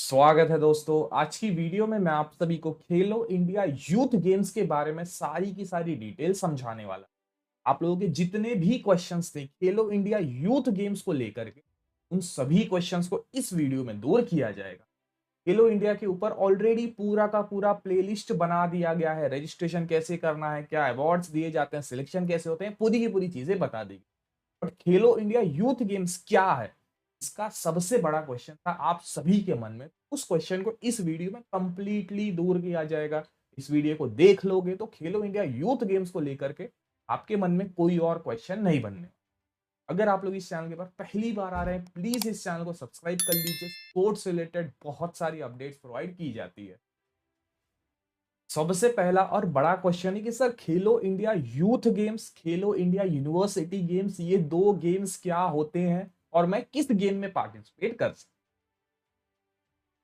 स्वागत है दोस्तों। आज की वीडियो में मैं आप सभी को खेलो इंडिया यूथ गेम्स के बारे में सारी की सारी डिटेल समझाने वाला। आप लोगों के जितने भी क्वेश्चंस थे खेलो इंडिया यूथ गेम्स को लेकर के, उन सभी क्वेश्चंस को इस वीडियो में दूर किया जाएगा। खेलो इंडिया के ऊपर ऑलरेडी पूरा का पूरा प्लेलिस्ट बना दिया गया है। रजिस्ट्रेशन कैसे करना है, क्या अवार्ड्स दिए जाते हैं, सिलेक्शन कैसे होते हैं, पूरी की पूरी चीजें बता दी। But Khelo India youth games क्या है, इसका सबसे बड़ा क्वेश्चन था आप सभी के मन में। उस क्वेश्चन को इस वीडियो में कंप्लीटली दूर किया जाएगा। इस वीडियो को देख लोगे तो खेलो इंडिया यूथ गेम्स को लेकर के आपके मन में कोई और क्वेश्चन नहीं बनने। अगर आप लोग इस चैनल के पास पहली बार आ रहे हैं, प्लीज इस चैनल को सब्सक्राइब कर लीजिए। स्पोर्ट्स रिलेटेड बहुत सारी अपडेट्स प्रोवाइड की जाती है। सबसे पहला और बड़ा क्वेश्चन है कि सर खेलो इंडिया यूथ गेम्स, खेलो इंडिया यूनिवर्सिटी गेम्स, ये दो गेम्स क्या होते हैं और मैं किस गेम में पार्टिसिपेट कर सकता।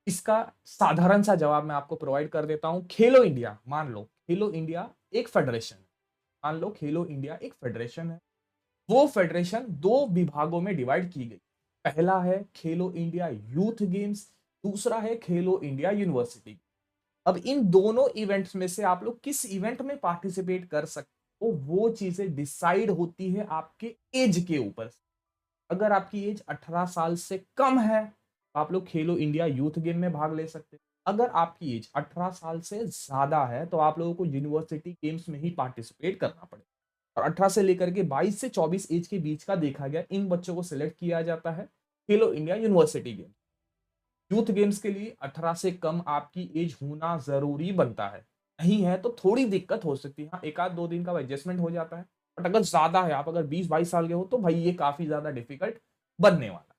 इसका साधारण सा जवाब मैं आपको प्रोवाइड कर देता हूं। खेलो इंडिया, मान लो खेलो इंडिया एक फेडरेशन है। मान लो खेलो इंडिया एक फेडरेशन है। वो फेडरेशन दो विभागों में डिवाइड की गई। पहला है खेलो इंडिया यूथ गेम्स, दूसरा है खेलो इंडिया यूनिवर्सिटी। अब इन दोनों इवेंट्स में से आप लोग किस इवेंट में पार्टिसिपेट कर सकते हो, वो चीजें डिसाइड होती है आपके एज के ऊपर। अगर आपकी एज 18 साल से कम है तो आप लोग खेलो इंडिया यूथ गेम में भाग ले सकते हैं। अगर आपकी एज 18 साल से ज्यादा है तो आप लोगों को यूनिवर्सिटी गेम्स में ही पार्टिसिपेट करना पड़ेगा। और 18 से लेकर के 22 से 24 एज के बीच का देखा गया, इन बच्चों को सिलेक्ट किया जाता है खेलो India university game. Youth games के लिए 18 से कम आपकी एज होना जरूरी बनता है। नहीं है तो थोड़ी दिक्कत हो सकती है, हाँ एक आध दो दिन का एडजस्टमेंट हो जाता है। बट अगर ज्यादा है, आप अगर 20-22 साल के हो तो भाई ये काफी ज्यादा डिफिकल्ट बनने वाला है।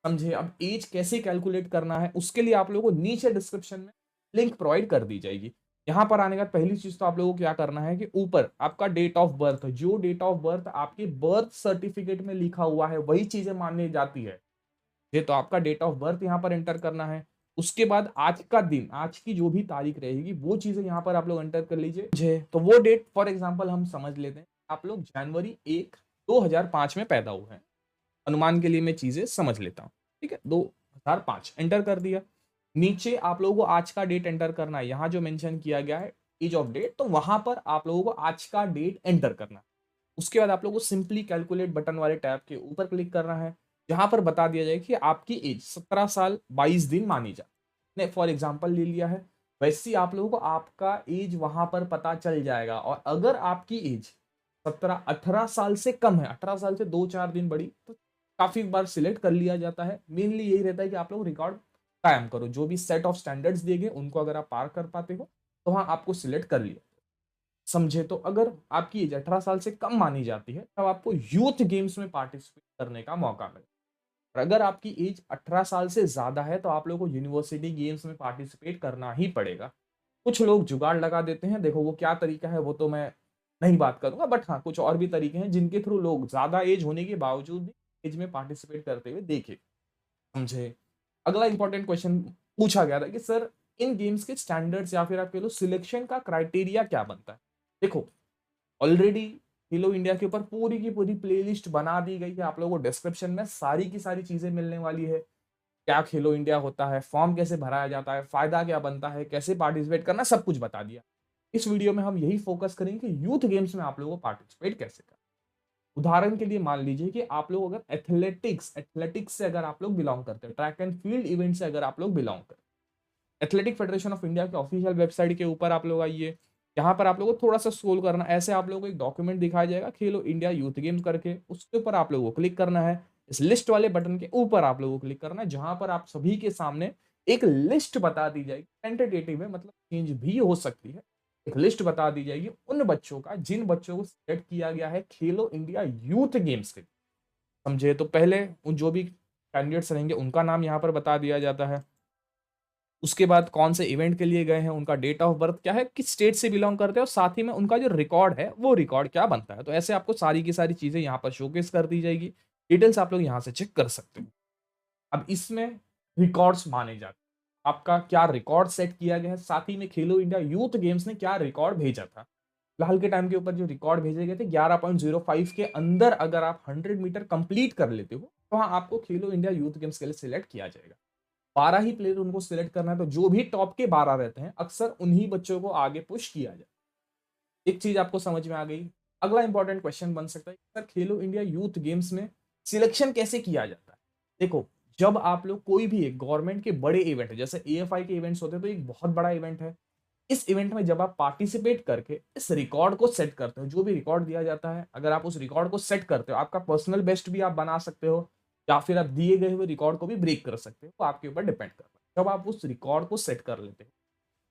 समझे। अब एज कैसे कैलकुलेट करना है उसके लिए आप लोगों को नीचे डिस्क्रिप्शन में लिंक प्रोवाइड कर दी जाएगी। यहाँ पर आने का पहली चीज तो आप लोगों को क्या करना है कि ऊपर आपका डेट ऑफ बर्थ, जो डेट ऑफ बर्थ आपके बर्थ सर्टिफिकेट में लिखा हुआ है वही चीजें माननी जाती है। ये तो आपका डेट ऑफ बर्थ यहाँ पर एंटर करना है। उसके बाद आज का दिन, आज की जो भी तारीख रहेगी वो चीजें यहाँ पर आप लोग एंटर कर लीजिए। तो वो डेट फॉर एग्जांपल हम समझ लेते हैं आप लोग जनवरी 1 2005 में पैदा हुए हैं। अनुमान के लिए मैं चीजें समझ लेता हूँ। ठीक है, 2005 एंटर कर दिया। नीचे आप लोगों को आज का डेट एंटर करना है। यहाँ जो मेंशन किया गया है एज ऑफ डेट, तो वहां पर आप लोगों को आज का डेट एंटर करना है। उसके बाद आप लोगों को सिंपली कैलकुलेट बटन वाले टैब के ऊपर क्लिक करना है, जहां पर बता दिया जाए कि आपकी एज 17 साल 22 दिन मानी जाए। ने फॉर एग्जांपल ले लिया है, वैसे ही आप लोगों को आपका एज वहां पर पता चल जाएगा। और अगर आपकी एज 17-18 साल से कम है, 18 साल से 2-4 दिन बड़ी, तो काफी बार सिलेक्ट कर लिया जाता है। मेनली यही रहता है कि आप लोग रिकॉर्ड कायम करो, जो भी सेट ऑफ स्टैंडर्ड्स दिए गए उनको अगर आप पार कर पाते हो तो हाँ आपको सिलेक्ट कर लिया। समझे। तो अगर आपकी एज 18 साल से कम मानी जाती है तब आपको यूथ गेम्स में पार्टिसिपेट करने का मौका मिले। और अगर आपकी एज 18 साल से ज्यादा है तो आप लोगों को यूनिवर्सिटी गेम्स में पार्टिसिपेट करना ही पड़ेगा। कुछ लोग जुगाड़ लगा देते हैं, देखो वो क्या तरीका है वो तो मैं नहीं बात करूंगा, बट हाँ कुछ और भी तरीके हैं जिनके थ्रू लोग ज्यादा एज होने के बावजूद भी एज में पार्टिसिपेट करते हुए देखे। समझे। अगला इंपॉर्टेंट क्वेश्चन पूछा गया था कि सर इन गेम्स के स्टैंडर्ड्स या फिर आप कह लो सिलेक्शन का क्राइटेरिया क्या बनता है। देखो ऑलरेडी खेलो इंडिया के ऊपर पूरी की पूरी प्लेलिस्ट बना दी गई है। आप लोगों को डिस्क्रिप्शन में सारी की सारी चीजें मिलने वाली है। क्या खेलो इंडिया होता है, फॉर्म कैसे भराया जाता है, फायदा क्या बनता है, कैसे पार्टिसिपेट करना, सब कुछ बता दिया। इस वीडियो में हम यही फोकस करेंगे कि यूथ गेम्स में आप लोगों को पार्टिसिपेट कैसे करना। उदाहरण के लिए मान लीजिए कि आप लोग अगर एथलेटिक्स से अगर आप लोग बिलोंग करते हैं, ट्रैक एंड फील्ड इवेंट से अगर आप लोग बिलोंग करते हैं, एथलेटिक फेडरेशन ऑफ इंडिया के ऑफिशियल वेबसाइट के ऊपर आप लोग आइए। यहाँ पर आप लोगों को थोड़ा सा स्क्रॉल करना, ऐसे आप लोगों को एक डॉक्यूमेंट दिखाया जाएगा खेलो इंडिया यूथ गेम्स करके, उसके ऊपर आप लोगों को क्लिक करना है। इस लिस्ट वाले बटन के ऊपर आप लोगों को क्लिक करना है, जहां पर आप सभी के सामने एक लिस्ट बता दी जाएगी। टेंटेटिव है, मतलब चेंज भी हो सकती है। एक लिस्ट बता दी जाएगी उन बच्चों का जिन बच्चों को सिलेक्ट किया गया है खेलो इंडिया यूथ गेम्स के लिए। समझे। तो पहले उन जो भी कैंडिडेट्स रहेंगे उनका नाम यहाँ पर बता दिया जाता है। उसके बाद कौन से इवेंट के लिए गए हैं, उनका डेट ऑफ बर्थ क्या है, किस स्टेट से बिलोंग करते हैं, और साथ ही में उनका जो रिकॉर्ड है वो रिकॉर्ड क्या बनता है। तो ऐसे आपको सारी की सारी चीजें यहाँ पर शोकेस कर दी जाएगी। डिटेल्स आप लोग यहाँ से चेक कर सकते हैं। अब इसमें रिकॉर्ड्स माने जाते हैं, आपका क्या रिकॉर्ड सेट किया गया है, साथ ही में खेलो इंडिया यूथ गेम्स ने क्या रिकॉर्ड भेजा था। फिलहाल के टाइम के ऊपर जो रिकॉर्ड भेजे गए थे 11.05 के अंदर अगर आप 100 मीटर कंप्लीट कर लेते हो तो हाँ आपको खेलो इंडिया यूथ गेम्स के लिए सिलेक्ट किया जाएगा। 12 ही प्लेयर उनको सिलेक्ट करना है, तो जो भी टॉप के 12 रहते हैं, अक्सर उन्हीं बच्चों को आगे पुश किया जाए। एक चीज़ आपको समझ में आ गई। अगला इंपॉर्टेंट क्वेश्चन बन सकता है कि सर खेलो इंडिया यूथ गेम्स में सिलेक्शन कैसे किया जाता है? देखो, जब आप लोग कोई भी एक गवर्नमेंट के बड़े इवेंट जैसे एएफआई के इवेंट्स होते हैं, तो एक बहुत बड़ा इवेंट है। इस इवेंट में जब आप पार्टिसिपेट करके इस रिकॉर्ड को सेट करते हो, जो भी रिकॉर्ड दिया जाता है, अगर आप उस रिकॉर्ड को सेट करते हो, आपका पर्सनल बेस्ट भी आप बना सकते हो या फिर आप दिए गए हुए रिकॉर्ड को भी ब्रेक कर सकते हो, वो आपके ऊपर डिपेंड करता है। जब आप उस रिकॉर्ड को सेट कर लेते हो,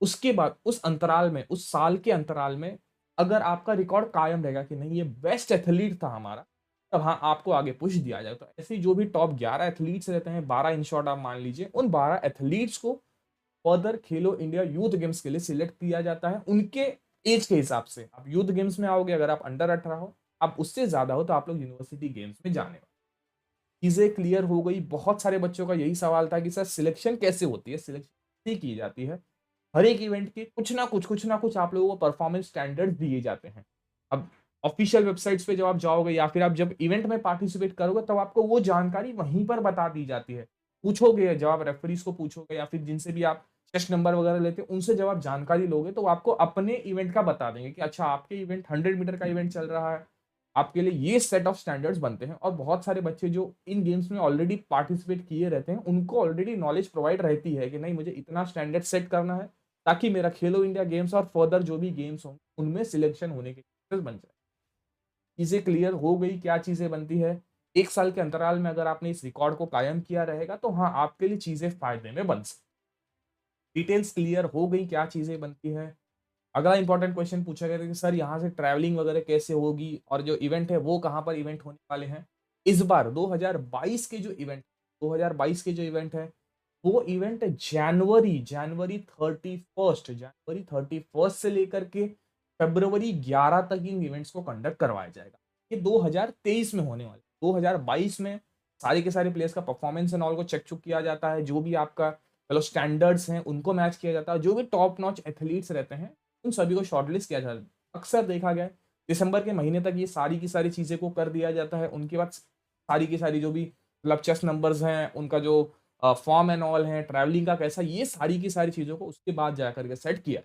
उसके बाद उस अंतराल में, उस साल के अंतराल में अगर आपका रिकॉर्ड कायम रहेगा कि नहीं ये बेस्ट एथलीट था हमारा, तब हाँ, आपको आगे पुश दिया जाए। तो ऐसे ही जो भी टॉप 11 एथलीट्स रहते हैं, 12 इन शॉर्ट आप मान लीजिए, उन 12 एथलीट्स को फर्दर खेलो इंडिया यूथ गेम्स के लिए सिलेक्ट किया जाता है उनके एज के हिसाब से। आप यूथ गेम्स में आओगे, अगर आप अंडर 18 हो, आप उससे ज्यादा हो, तो आप लोग यूनिवर्सिटी गेम्स में जाने वाले। चीजें क्लियर हो गई। बहुत सारे बच्चों का यही सवाल था कि सर सिलेक्शन कैसे होती है, सिलेक्शन कैसे की जाती है। हर एक इवेंट के कुछ ना कुछ आप लोगों को परफॉर्मेंस स्टैंडर्ड दिए जाते हैं। अब ऑफिशियल वेबसाइट्स पे जब आप जाओगे या फिर आप जब इवेंट में पार्टिसिपेट करोगे, तब आपको वो जानकारी वहीं पर बता दी जाती है। पूछोगे, जब आप रेफरीज को पूछोगे या फिर जिनसे भी आप टेस्ट नंबर वगैरह लेते हो, उनसे जब आप जानकारी लोगे, तो वो आपको अपने इवेंट का बता देंगे कि अच्छा, आपके इवेंट 100 मीटर का इवेंट चल रहा है, आपके लिए ये सेट ऑफ स्टैंडर्ड्स बनते हैं। और बहुत सारे बच्चे जो इन गेम्स में ऑलरेडी पार्टिसिपेट किए रहते हैं, उनको ऑलरेडी नॉलेज प्रोवाइड रहती है कि नहीं, मुझे इतना स्टैंडर्ड सेट करना है ताकि मेरा खेलो इंडिया गेम्स और फर्दर जो भी गेम्स हों, उनमें सिलेक्शन होने के चांसेस बन जाए। चीजें क्लियर हो गई, क्या चीजें बनती है। एक साल के अंतराल में अगर आपने इस रिकॉर्ड को कायम किया रहेगा, तो हाँ, आपके लिए चीजें फायदे में बन सकती। डिटेल्स क्लियर हो गई, क्या चीजें बनती है। अगला इंपॉर्टेंट क्वेश्चन पूछा गया था कि सर यहाँ से ट्रैवलिंग वगैरह कैसे होगी और जो इवेंट है वो कहाँ पर इवेंट होने वाले हैं। इस बार 2022 के जो इवेंट 2022 के जो इवेंट है, वो इवेंट जनवरी 31 से लेकर के फरवरी 11 तक इन इवेंट्स को कंडक्ट करवाया जाएगा। ये 2023 में होने वाले, 2022 में सारे के सारे प्लेयर्स का परफॉर्मेंस एंड ऑल को चेक चुक किया जाता है, जो भी आपका चलो स्टैंडर्ड्स हैं उनको मैच किया जाता है, जो भी टॉप नॉच एथलीट्स रहते हैं उन सभी को शॉर्टलिस्ट किया जाता है। अक्सर देखा गया है दिसंबर के महीने तक ये सारी की सारी चीज़ें को कर दिया जाता है। उनके बाद सारी की सारी जो भी मतलब चेस नंबर्स हैं, उनका जो फॉर्म एंड ऑल है, ट्रैवलिंग का कैसा, ये सारी की सारी चीज़ों को उसके बाद जा करके सेट किया।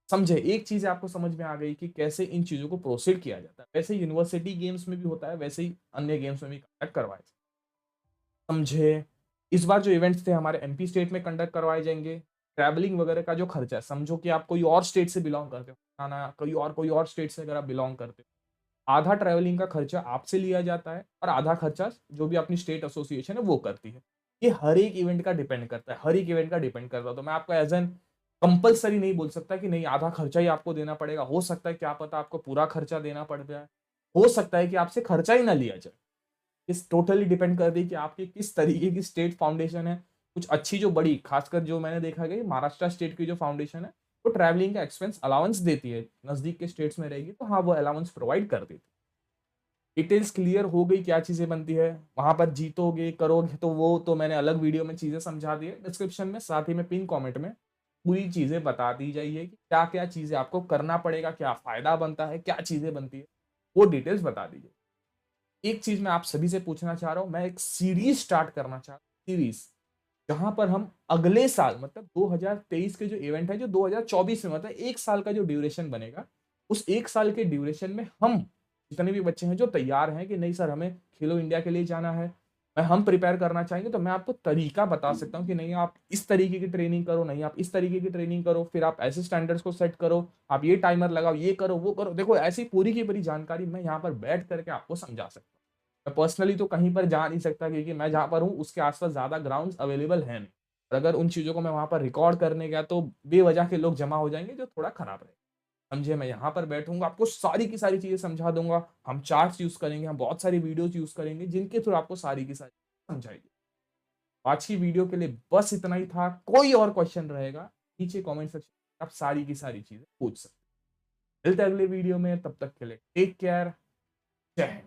समझे, एक चीज़ आपको समझ में आ गई कि कैसे इन चीज़ों को प्रोसीड किया जाता है। वैसे यूनिवर्सिटी गेम्स में भी होता है, वैसे ही अन्य गेम्स में भी कंडक्ट करवाए जाते हैं। समझे, इस बार जो इवेंट्स थे हमारे एमपी स्टेट में कंडक्ट करवाए जाएंगे। ट्रैवलिंग वगैरह का जो खर्चा है, समझो कि आप कोई और स्टेट से बिलोंग करते हो, ना कोई और स्टेट से अगर आप बिलोंग करते हो, आधा ट्रैवलिंग का खर्चा आपसे लिया जाता है और आधा खर्चा जो भी अपनी स्टेट एसोसिएशन है वो करती है। ये हर एक इवेंट का डिपेंड करता है, हर एक इवेंट का डिपेंड करता है। तो मैं आपको एज एन कंपल्सरी नहीं बोल सकता कि नहीं आधा खर्चा ही आपको देना पड़ेगा। हो सकता है क्या पता आपको पूरा खर्चा देना पड़ जाए, हो सकता है कि आपसे खर्चा ही ना लिया जाए। इस टोटली डिपेंड कर दी कि आपकी किस तरीके की स्टेट फाउंडेशन है। कुछ अच्छी जो बड़ी, खासकर जो मैंने देखा गया महाराष्ट्र स्टेट की जो फाउंडेशन है, वो ट्रैवलिंग का एक्सपेंस अलाउंस देती है। नजदीक के स्टेट्स में रहेगी तो हाँ, वो अलाउंस प्रोवाइड कर देती है। डिटेल्स क्लियर हो गई, क्या चीजें बनती है। वहां पर जीतोगे करोगे तो वो तो मैंने अलग वीडियो में चीजें समझा दी है, डिस्क्रिप्शन में साथ ही में पिन कमेंट में पूरी चीजें बता दी जाइए कि क्या क्या चीजें आपको करना पड़ेगा, क्या फायदा बनता है, क्या चीजें बनती है, वो डिटेल्स बता दीजिए। एक चीज मैं आप सभी से पूछना चाह रहा हूं, मैं एक सीरीज स्टार्ट करना चाह रहा हूँ, सीरीज जहां पर हम अगले साल मतलब 2023 के जो इवेंट है, जो 2024 में मतलब एक साल का जो ड्यूरेशन बनेगा, उस एक साल के ड्यूरेशन में हम जितने भी बच्चे हैं जो तैयार हैं कि नहीं सर हमें खेलो इंडिया के लिए जाना है, मैं हम प्रिपेयर करना चाहेंगे, तो मैं आपको तरीका बता सकता हूँ कि नहीं आप इस तरीके की ट्रेनिंग करो, नहीं आप इस तरीके की ट्रेनिंग करो, फिर आप ऐसे स्टैंडर्ड्स को सेट करो, आप ये टाइमर लगाओ, ये करो वो करो। देखो, ऐसी पूरी की पूरी जानकारी मैं यहाँ पर बैठ करके आपको समझा सकता हूँ। मैं पर्सनली तो कहीं पर जा नहीं सकता, क्योंकि मैं जहाँ पर हूँ उसके आसपास ज्यादा ग्राउंड्स अवेलेबल है नहीं। और अगर उन चीजों को मैं वहां पर रिकॉर्ड करने गया तो बेवजह के लोग जमा हो जाएंगे, जो थोड़ा खराब रहेगा। समझे, मैं यहाँ पर बैठूंगा, आपको सारी की सारी चीजें समझा दूंगा। हम चार्ट्स यूज करेंगे, हम बहुत सारी वीडियोस यूज करेंगे, जिनके थ्रू आपको सारी की सारी समझाएगी। आज की वीडियो के लिए बस इतना ही था। कोई और क्वेश्चन रहेगा नीचे कमेंट सेक्शन में आप सारी की सारी चीजें पूछ सकते हैं। मिलते हैं अगले वीडियो में, तब तक के लिए टेक केयर। जय हिंद।